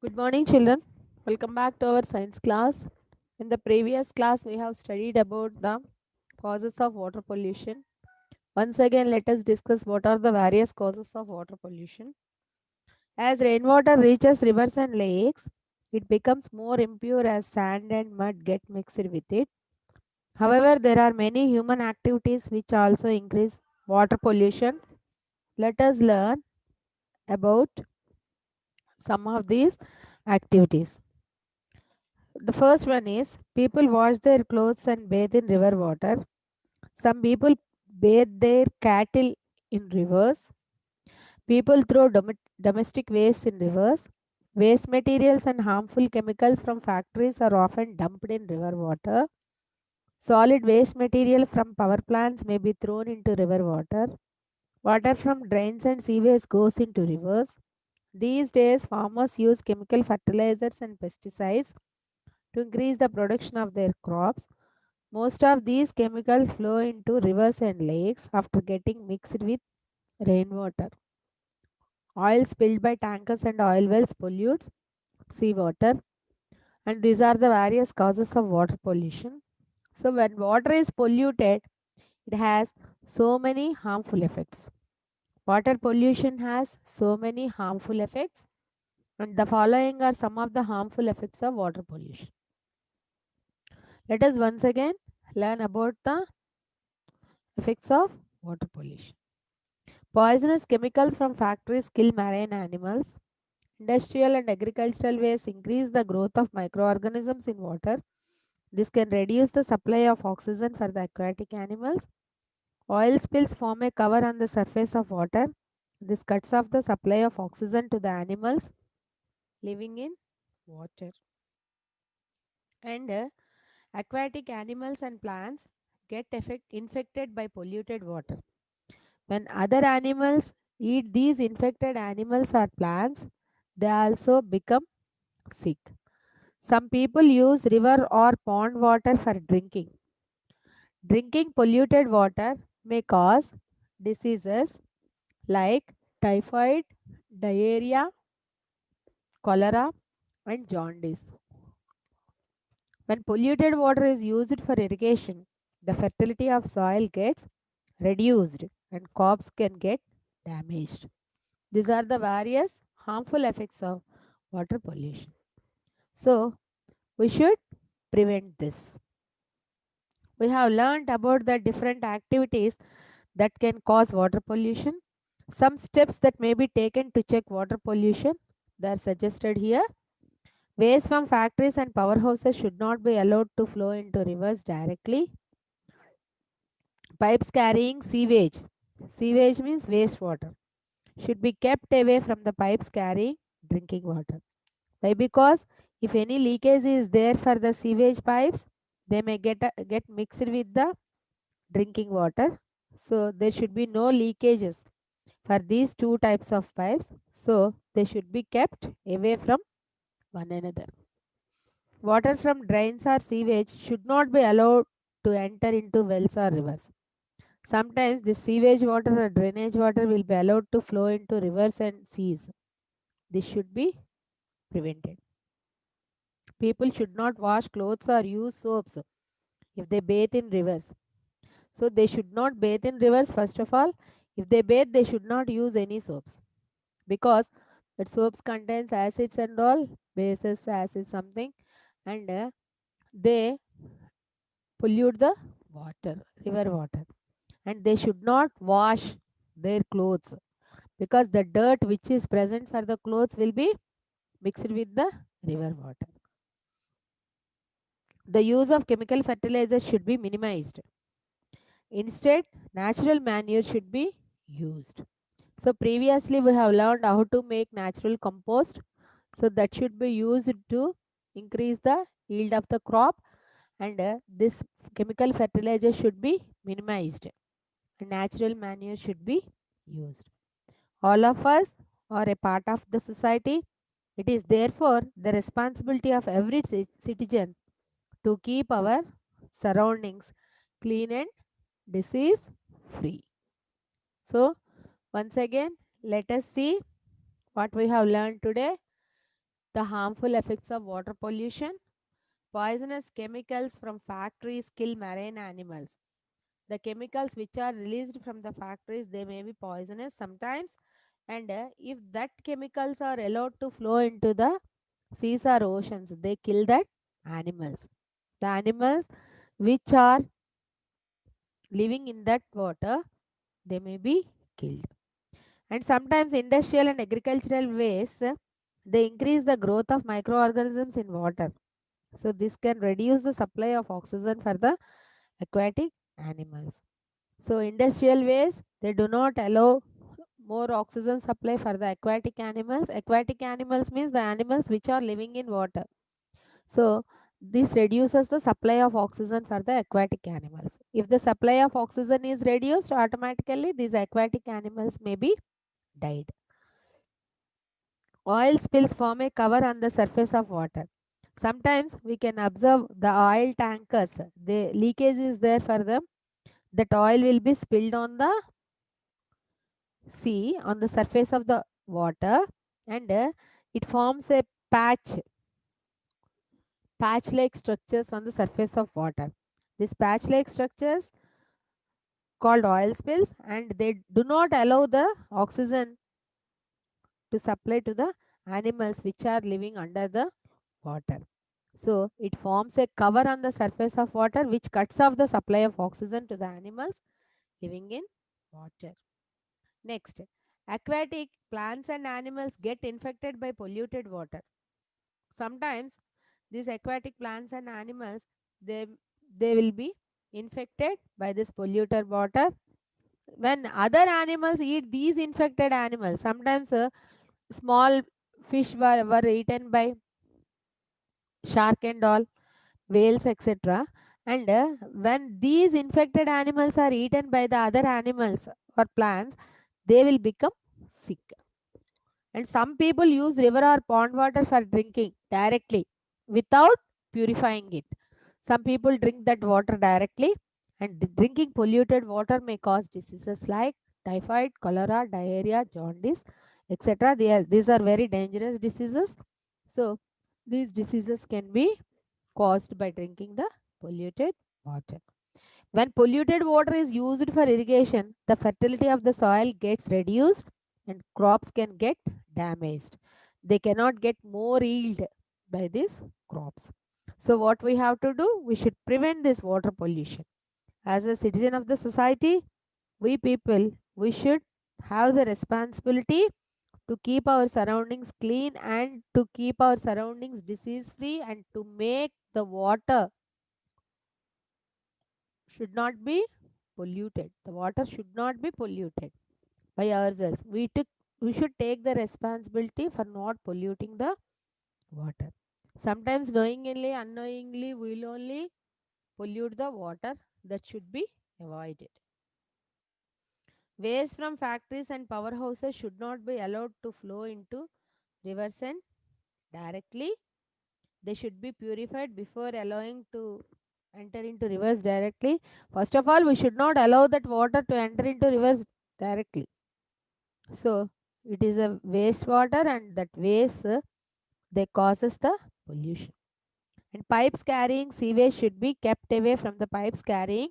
Good morning, children. Welcome back to our science class. In the previous class, we have studied about the causes of water pollution. Once again, let us discuss what are the various causes of water pollution. As rainwater reaches rivers and lakes, it becomes more impure as sand and mud get mixed with it. However, there are many human activities which also increase water pollution. Let us learn about some of these activities. The first one is people wash their clothes and bathe in river water. Some people bathe their cattle in rivers. People throw domestic waste in rivers. Waste materials and harmful chemicals from factories are often dumped in river water. Solid waste material from power plants may be thrown into river water. Water from drains and sewage goes into rivers. These days, farmers use chemical fertilizers and pesticides to increase the production of their crops. Most of these chemicals flow into rivers and lakes after getting mixed with rainwater. Oil spilled by tankers and oil wells pollutes seawater, and these are the various causes of water pollution. So, when water is polluted, it has so many harmful effects. Water pollution has so many harmful effects, and the following are some of the harmful effects of water pollution. Let us once again learn about the effects of water pollution. Poisonous chemicals from factories kill marine animals. Industrial and agricultural waste increase the growth of microorganisms in water. This can reduce the supply of oxygen for the aquatic animals. Oil spills form a cover on the surface of water. This cuts off the supply of oxygen to the animals living in water. And aquatic animals and plants get infected by polluted water. When other animals eat these infected animals or plants, they also become sick. Some people use river or pond water for drinking. Drinking polluted water may cause diseases like typhoid, diarrhea, cholera, and jaundice. When polluted water is used for irrigation, the fertility of soil gets reduced and crops can get damaged. These are the various harmful effects of water pollution. So, we should prevent this. We have learned about the different activities that can cause water pollution. Some steps that may be taken to check water pollution, they are suggested here. Waste from factories and powerhouses should not be allowed to flow into rivers directly. Pipes carrying sewage means wastewater, should be kept away from the pipes carrying drinking water. Why? Because if any leakage is there for the sewage pipes, they may get mixed with the drinking water. So there should be no leakages for these two types of pipes. So they should be kept away from one another. Water from drains or sewage should not be allowed to enter into wells or rivers. Sometimes this sewage water or drainage water will be allowed to flow into rivers and seas. This should be prevented. People should not wash clothes or use soaps if they bathe in rivers. So they should not bathe in rivers first of all. If they bathe, they should not use any soaps because that soaps contains acids and all, bases, acids, something, and they pollute the water, river water. And they should not wash their clothes because the dirt which is present for the clothes will be mixed with the river water. The use of chemical fertilizers should be minimized. Instead, natural manure should be used. So previously we have learned how to make natural compost. So that should be used to increase the yield of the crop, and this chemical fertilizer should be minimized and natural manure should be used. All of us are a part of the society. It is therefore the responsibility of every citizen to keep our surroundings clean and disease free. So, once again, let us see what we have learned today. The harmful effects of water pollution. Poisonous chemicals from factories kill marine animals. The chemicals which are released from the factories, they may be poisonous sometimes, and if that chemicals are allowed to flow into the seas or oceans, they kill that animals. The animals which are living in that water, they may be killed. And sometimes industrial and agricultural waste, they increase the growth of microorganisms in water. So this can reduce the supply of oxygen for the aquatic animals. So industrial waste, they do not allow more oxygen supply for the aquatic animals. Aquatic animals means the animals which are living in water. So this reduces the supply of oxygen for the aquatic animals. If the supply of oxygen is reduced, automatically these aquatic animals may be died. Oil spills form a cover on the surface of water. Sometimes we can observe the oil tankers. The leakage is there for them. That oil will be spilled on the sea, on the surface of the water, and it forms a patch like structures on the surface of water. These patch like structures called oil spills, and they do not allow the oxygen to supply to the animals which are living under the water. So it forms a cover on the surface of water which cuts off the supply of oxygen to the animals living in water. Next, aquatic plants and animals get infected by polluted water. Sometimes these aquatic plants and animals, they they will be infected by this polluted water. When other animals eat these infected animals, sometimes small fish were eaten by shark and all, whales, etc. And when these infected animals are eaten by the other animals or plants, they will become sick. And some people use river or pond water for drinking directly without purifying it. Some people drink that water directly, and drinking polluted water may cause diseases like typhoid, cholera, diarrhea, jaundice, etc. These are very dangerous diseases. So, these diseases can be caused by drinking the polluted water. When polluted water is used for irrigation, the fertility of the soil gets reduced and crops can get damaged. They cannot get more yield by these crops. So, what we have to do? We should prevent this water pollution. As a citizen of the society, we people, we should have the responsibility to keep our surroundings clean and to keep our surroundings disease free, and to make the water should not be polluted. The water should not be polluted by ourselves. We should take the responsibility for not polluting the water. Sometimes knowingly, unknowingly, we will only pollute the water. That should be avoided. Waste from factories and powerhouses should not be allowed to flow into rivers and directly. They should be purified before allowing to enter into rivers directly. First of all, we should not allow that water to enter into rivers directly. So it is a wastewater, and that waste they causes the pollution. And pipes carrying sewage should be kept away from the pipes carrying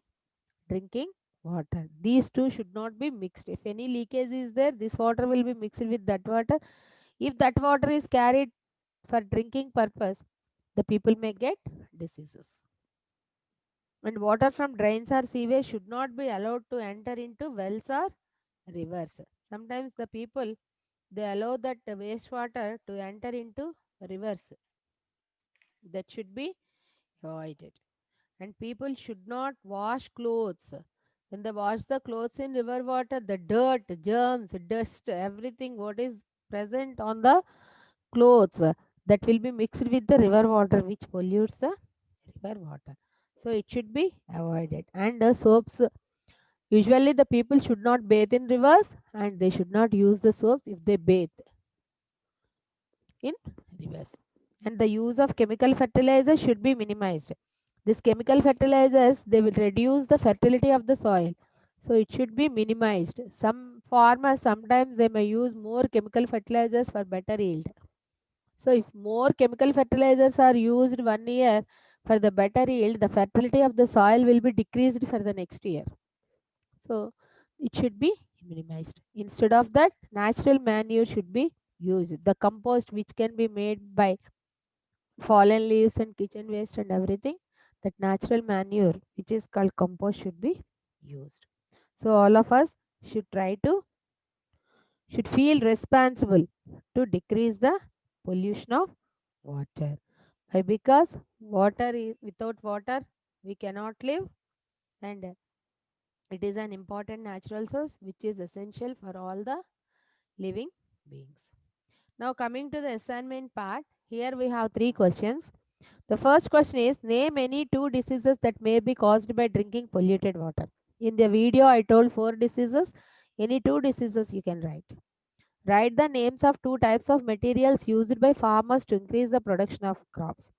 drinking water. These two should not be mixed. If any leakage is there, this water will be mixed with that water. If that water is carried for drinking purpose, the people may get diseases. And water from drains or sewage should not be allowed to enter into wells or rivers. Sometimes the people, they allow that wastewater to enter into rivers. That should be avoided. And people should not wash clothes. When they wash the clothes in river water, the dirt, germs, dust, everything what is present on the clothes, that will be mixed with the river water, which pollutes the river water. So it should be avoided. And soaps, usually the people should not bathe in rivers, and they should not use the soaps if they bathe in rivers. And the use of chemical fertilizers should be minimized. These chemical fertilizers, they will reduce the fertility of the soil. So it should be minimized. Some farmers, sometimes they may use more chemical fertilizers for better yield. So if more chemical fertilizers are used 1 year for the better yield, the fertility of the soil will be decreased for the next year. So it should be minimized. Instead of that, natural manure should be used. The compost which can be made by fallen leaves and kitchen waste and everything, that natural manure which is called compost should be used. So all of us should feel responsible to decrease the pollution of water. Why? Because water is, without water we cannot live, and it is an important natural source which is essential for all the living beings. Now coming to the assignment part, here we have three questions. The first question is, name any two diseases that may be caused by drinking polluted water. In the video I told four diseases. Any two diseases you can write. Write the names of two types of materials used by farmers to increase the production of crops.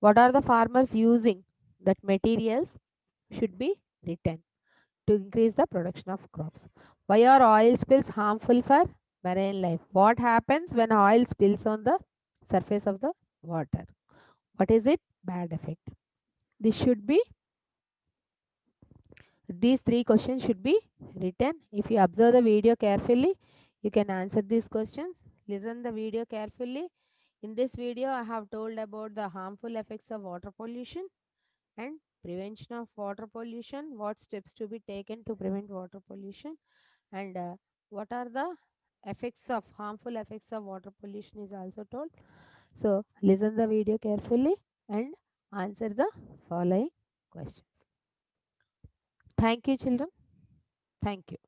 What are the farmers using? That materials should be written to increase the production of crops. Why are oil spills harmful for marine life? What happens when oil spills on the surface of the water? What is it? Bad effect. This should be, these three questions should be written. If you observe the video carefully, you can answer these questions. Listen the video carefully. In this video, I have told about the harmful effects of water pollution and prevention of water pollution, what steps to be taken to prevent water pollution, and what are the effects of harmful effects of water pollution is also told. So listen the video carefully and answer the following questions. Thank you, children. Thank you.